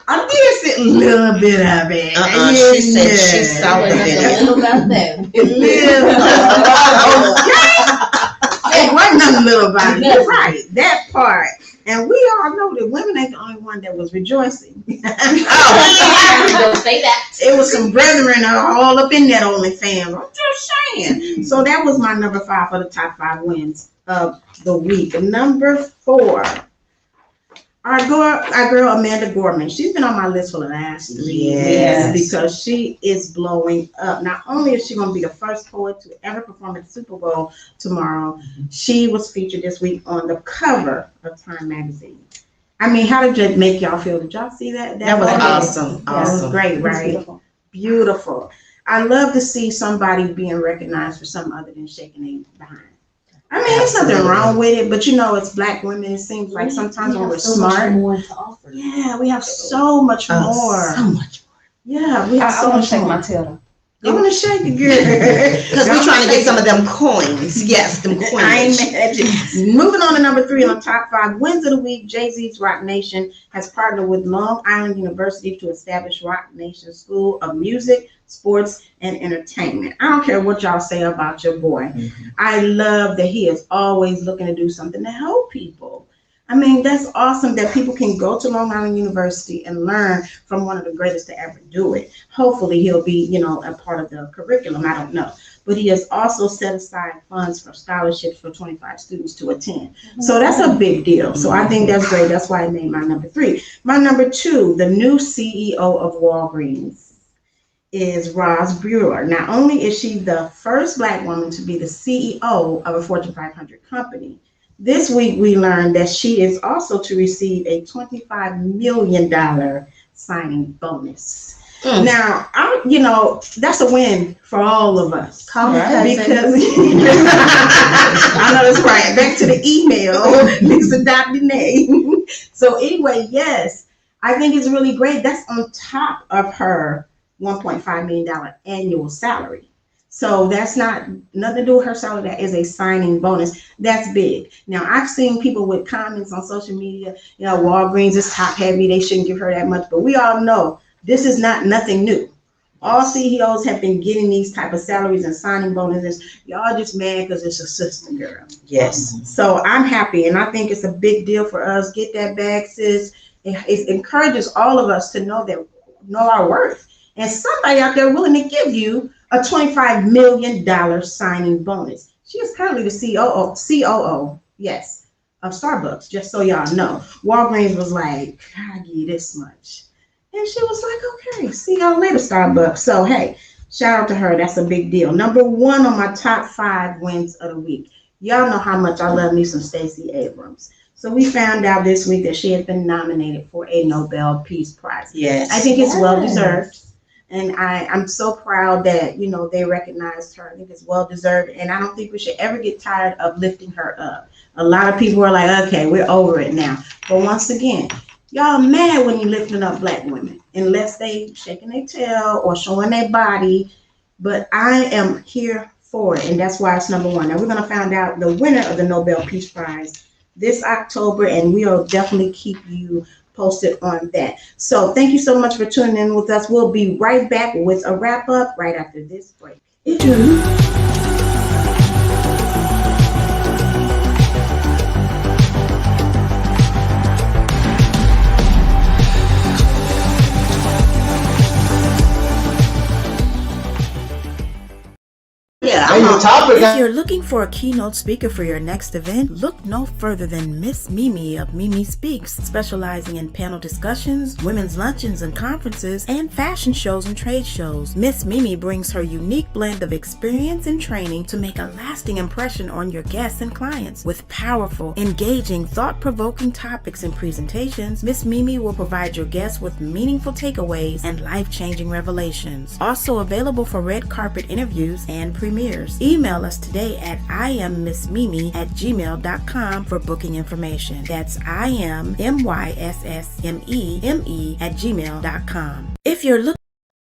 I did see a little bit of it. She said she saw the video. Little about that. Okay. It wasn't nothing little about it. You're right. That part. And we all know that women ain't the only one that was rejoicing. Don't say that. It was some brethren all up in that OnlyFans. I'm just saying. So that was my number 5 for the top 5 wins of the week. Number 4, our girl Amanda Gorman. She's been on my list for the last 3 years because she is blowing up. Not only is she going to be the first poet to ever perform at the Super Bowl tomorrow, she was featured this week on the cover of Time magazine. I mean, how did it make y'all feel? Did y'all see that? That was awesome. That was great, right? Beautiful. I love to see somebody being recognized for something other than shaking their behind. I mean, there's nothing wrong with it, but it's Black women. It seems like sometimes when we're smart, more to offer. Yeah, we have so much more. So much more. Yeah, we have so much more. My tail. I'm gonna shake it, girl. Because we're trying to get some of them coins. Yes, them coins. I ain't mad at you. Moving on to number 3 on the top 5 wins of the week. Jay-Z's Rock Nation has partnered with Long Island University to establish Rock Nation School of Music, Sports, and Entertainment. I don't care what y'all say about your boy. I love that he is always looking to do something to help people. I mean, that's awesome that people can go to Long Island University and learn from one of the greatest to ever do it. Hopefully he'll be, a part of the curriculum. I don't know. But he has also set aside funds for scholarships for 25 students to attend. So that's a big deal. So I think that's great. That's why I made my number 3. My number 2, the new CEO of Walgreens is Roz Brewer. Not only is she the first Black woman to be the CEO of a Fortune 500 company, This week we learned that she is also to receive a $25 million signing bonus. Now, that's a win for all of us. Call me cousin. Because I know that's right. Back to the email, Denae. So anyway, yes, I think it's really great. That's on top of her $1.5 million annual salary. So that's not nothing to do with her salary. That is a signing bonus. That's big. Now, I've seen people with comments on social media, Walgreens is top heavy. They shouldn't give her that much. But we all know this is nothing new. All CEOs have been getting these type of salaries and signing bonuses. Y'all just mad because it's a sister girl. Yes. So I'm happy, and I think it's a big deal for us. Get that bag, sis. It encourages all of us to know our worth. And somebody out there willing to give you a $25 million signing bonus. She is currently the COO, yes, of Starbucks, just so y'all know. Walgreens was like, I'll give you this much. And she was like, okay, see y'all later, Starbucks. So, hey, shout out to her. That's a big deal. Number 1 on my top 5 wins of the week. Y'all know how much I love me some Stacey Abrams. So we found out this week that she had been nominated for a Nobel Peace Prize. Yes. I think it's well deserved. And I'm so proud that, they recognized her. I think it's well deserved. And I don't think we should ever get tired of lifting her up. A lot of people are like, okay, we're over it now. But once again, y'all mad when you lifting up Black women, unless they shaking their tail or showing their body. But I am here for it. And that's why it's number 1. Now we're going to find out the winner of the Nobel Peace Prize this October. And we'll definitely keep you posted on that. So thank you so much for tuning in with us. We'll be right back with a wrap up right after this break. If you're looking for a keynote speaker for your next event, look no further than Miss Mimi of Mimi Speaks, specializing in panel discussions, women's luncheons and conferences, and fashion shows and trade shows. Miss Mimi brings her unique blend of experience and training to make a lasting impression on your guests and clients. With powerful, engaging, thought-provoking topics and presentations, Miss Mimi will provide your guests with meaningful takeaways and life-changing revelations. Also available for red carpet interviews and premieres. Email us today at iamMissMimi@gmail.com for booking information. That's IamMissMeme@gmail.com. If you're looking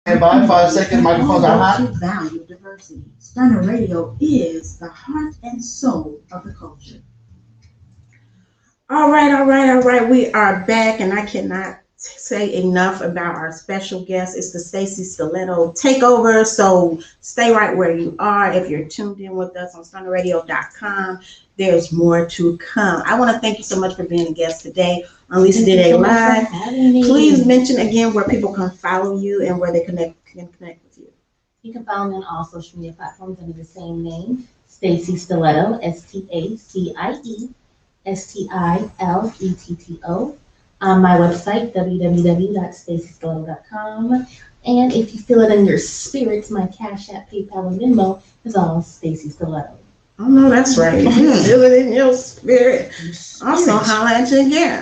And by 5 seconds, microphones are hot. To value diversity. Stunner Radio is the heart and soul of the culture. All right. We are back, and I cannot say enough about our special guest. It's the Stacie Stiletto Takeover. So stay right where you are. If you're tuned in with us on stunnerradio.com, there's more to come. I want to thank you so much for being a guest today on Lisa Denae Live. Please mention again where people can follow you and where they can connect with you. You can follow me on all social media platforms under the same name, Stacie Stiletto, STACIE STILETTO. My website, www.staciestiletto.com. And if you feel it in your spirits, my Cash App, PayPal, and Venmo is all Stacie Stiletto. Oh, no, that's right. You feel it in your spirit. Also, holla at you again.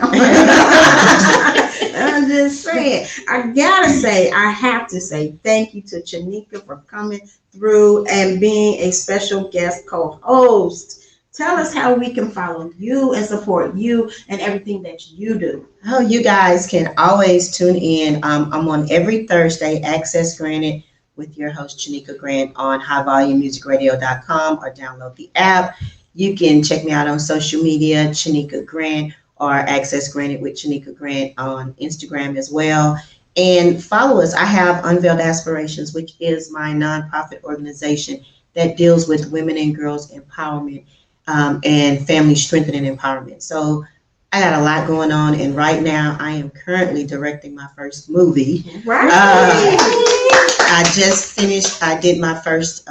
I'm just saying. I have to say thank you to Chenica for coming through and being a special guest co-host. Tell us how we can follow you and support you and everything that you do. Oh, you guys can always tune in. I'm on every Thursday, Access Granted, with your host, Chenica Grant, on highvolumemusicradio.com, or download the app. You can check me out on social media, Chenica Grant, or Access Granted with Chenica Grant on Instagram as well. And follow us. I have Unveiled Aspirations, which is my nonprofit organization that deals with women and girls empowerment and family strengthening empowerment. So I got a lot going on, and right now I am currently directing my first movie. Right. I just finished. I did my first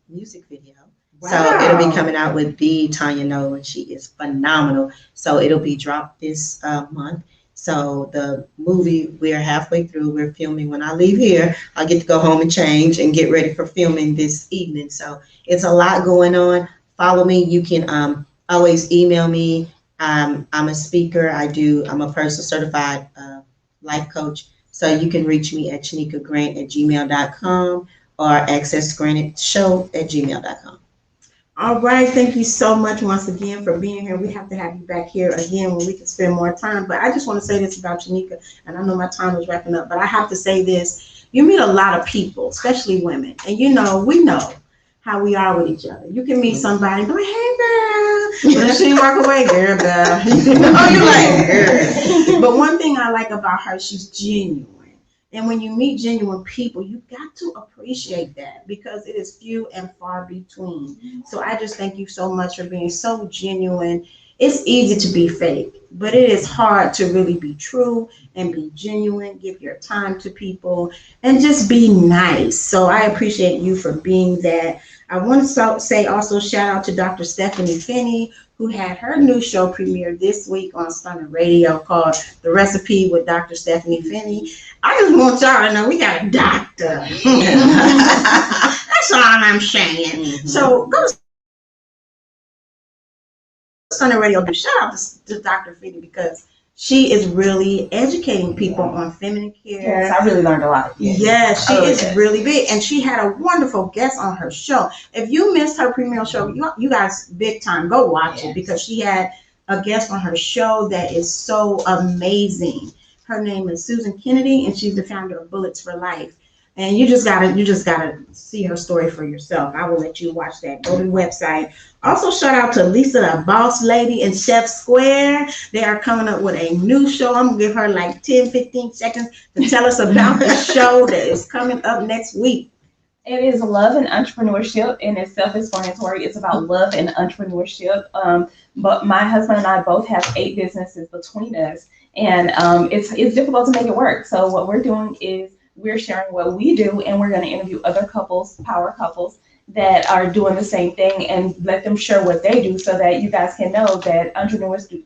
music video. Wow. So it'll be coming out with Tanya Nolan. She is phenomenal. So it'll be dropped this month. So the movie, we're halfway through. We're filming. When I leave here, I'll get to go home and change and get ready for filming this evening. So it's a lot going on. Follow me. You can always email me. I'm a speaker. I'm a personal certified life coach. So you can reach me at ChenicaGrant@gmail.com or accessgrantshow@gmail.com. All right, thank you so much once again for being here. We have to have you back here again when we can spend more time. But I just want to say this about Chenica, and I know my time is wrapping up, but I have to say this. You meet a lot of people, especially women, and we know how we are with each other. You can meet somebody and be like, hey girl, but she walk away, girl, girl. You're like, girl. But one thing I like about her, she's genuine. And when you meet genuine people, you got to appreciate that because it is few and far between. So I just thank you so much for being so genuine. It's easy to be fake, but it is hard to really be true and be genuine, give your time to people, and just be nice. So I appreciate you for being that. I want to say also shout out to Dr. Stephanie Finney, who had her new show premiere this week on Stunner Radio called The Recipe with Dr. Stephanie Finney. I just want y'all to know we got a doctor. That's all I'm saying. Mm-hmm. So go to Stunner Radio. Shout out to Dr. Finney because she is really educating people on feminine care. Yes, I really learned a lot. Yes, she is really big. And she had a wonderful guest on her show. If you missed her premiere show, you guys big time, go watch it because she had a guest on her show that is so amazing. Her name is Susan Kennedy, and she's the founder of Bullets for Life. And you just gotta see her story for yourself. I will let you watch that. Go to the website. Also, shout out to Lisa, the boss lady in Chef Square. They are coming up with a new show. I'm gonna give her like 10, 15 seconds to tell us about the show that is coming up next week. It is love and entrepreneurship, and it's self-explanatory. It's about love and entrepreneurship. But my husband and I both have 8 businesses between us, and it's difficult to make it work. So what we're doing is we're sharing what we do, and we're going to interview other couples, power couples, that are doing the same thing, and let them share what they do, so that you guys can know that entrepreneurs do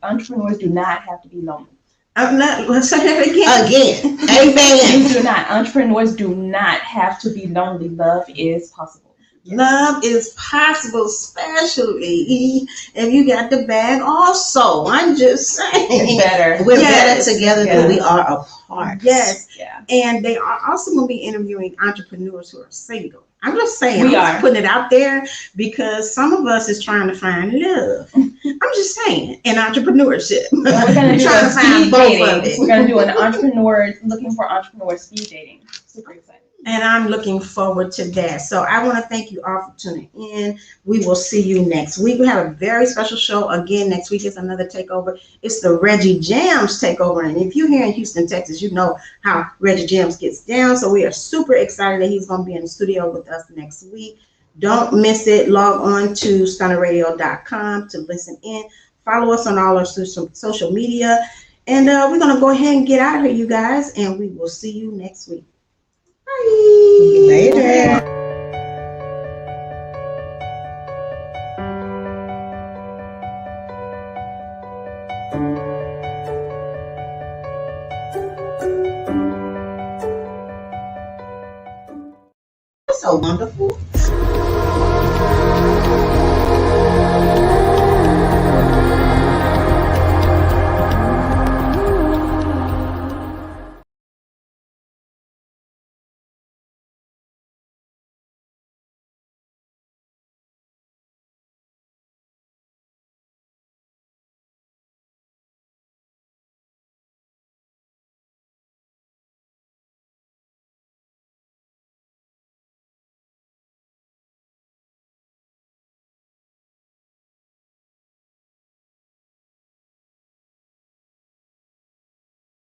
not have to be lonely. Let's say that again. Amen. You do not. Entrepreneurs do not have to be lonely. Love is possible. Love is possible, especially if you got the bag also. I'm just saying. It's better. We're better together than we are apart. Yes. Yeah. And they are also going to be interviewing entrepreneurs who are single. I'm just saying. We I'm are just putting it out there because some of us is trying to find love. I'm just saying. In entrepreneurship. We're going to do trying a to find speed both dating. of it. We're going to do an entrepreneur, looking for entrepreneur speed dating. Super excited. And I'm looking forward to that. So I want to thank you all for tuning in. We will see you next week. We have a very special show again next week. It's another takeover. It's the Reggie Jams takeover. And if you're here in Houston, Texas, you know how Reggie Jams gets down. So we are super excited that he's going to be in the studio with us next week. Don't miss it. Log on to stunnerradio.com to listen in. Follow us on all our social media. And we're going to go ahead and get out of here, you guys. And we will see you next week. Bye. Later. That's so wonderful.